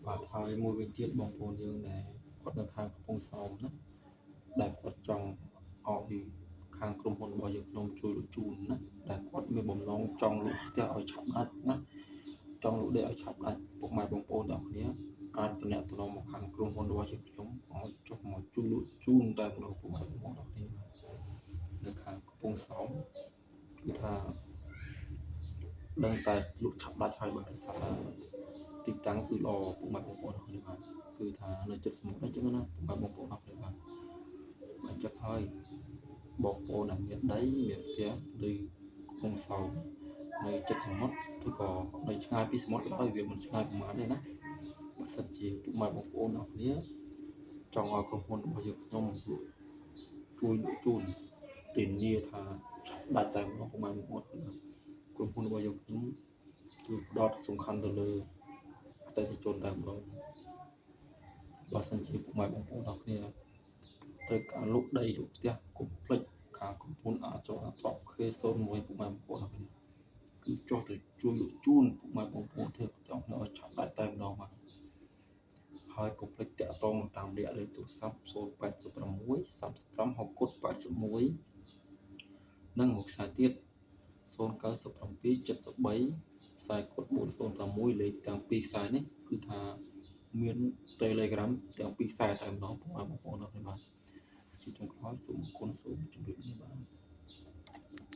បាទហើយមួយវិញទៀតបងប្អូនយើងដែលគាត់នៅខាងកំពង់សោមណាដែលគាត់ចង់ឲ្យខាងក្រុមហ៊ុនរបស់យើងខ្ញុំជួយលក់ជូនណាដែលគាត់មានបំណងចង់លក់ផ្ទះឲ្យឆាប់ដាច់ណាចង់លក់ដីឲ្យឆាប់ដាច់ពុកម៉ែបងប្អូនទាំងគ្នាអាចតំណែងមកខាងក្រុមហ៊ុនរបស់យើងខ្ញុំឲ្យចុះមកជួយលក់ជូនតែម្ដងពុកម៉ែបងប្អូនទាំងគ្នានៅខាងកំពង់សោមគឺថាដឹងតែលក់ឆាប់ដាច់ហើយបាទដោយសារទីតាំងគឺល្អពុកម៉ែបងប្អូនទាំងគ្នាបាទគឺថានៅចិត្តសមុទ្រអញ្ចឹងណាពុកម៉ែបងប្អូនទាំងគ្នាបាទអញ្ចឹងហើយបងប្អូនដែលមានដីមានផ្ទះឬកំពង់សោមនៅចិត្តសមុទ្រឬក៏នៅឆ្ងាយពីសមុទ្រក៏ដោយវាមិនឆ្ងាយប្រហែលទេណាបើសិនជាពុកម៉ែបងប្អូនទាំងគ្នាចង់ឲ្យក្រុមហ៊ុនរបស់យើងខ្ញុំជួយលក់ជូនធានាថាឆាប់ដាច់តែម្ដងពុកម៉ែបងប្អូនក្រុមហ៊ុនរបស់យើងខ្ញុំគឺផ្ដោតសំខាន់ទៅលើអតិថិជនតែម្ដងបើសិនជាពុកម៉ែបងប្អូនទាំងគ្នាត្រូវការលក់ដីលក់ផ្ទះកុំភ្លេចខាងក្រុមហ៊ុនអាចចុះអាប្រក K01 ពុកម៉ែបងប្អូនទាំងគ្នាគឺចុះទៅជួយលក់ជូនពុកម៉ែបងប្អូនទៀតទាំងឲ្យឆាប់ដាច់តែម្ដងបាទហើយកុំភ្លេចតាក់ទងតាមរយៈលេខទូរស័ព្ទ086 35 61 និងមួយខ្សែទៀត097 73 40 406លេខទាំងពីរខ្សែនេះគឺថាមាន Telegram ទាំងពីរខ្សែតែម្ដងពុកម៉ែបងប្អូនទាំងគ្នាបាទជាចុងក្រោយសូមអរគុណសូមជម្រាបលាបាទ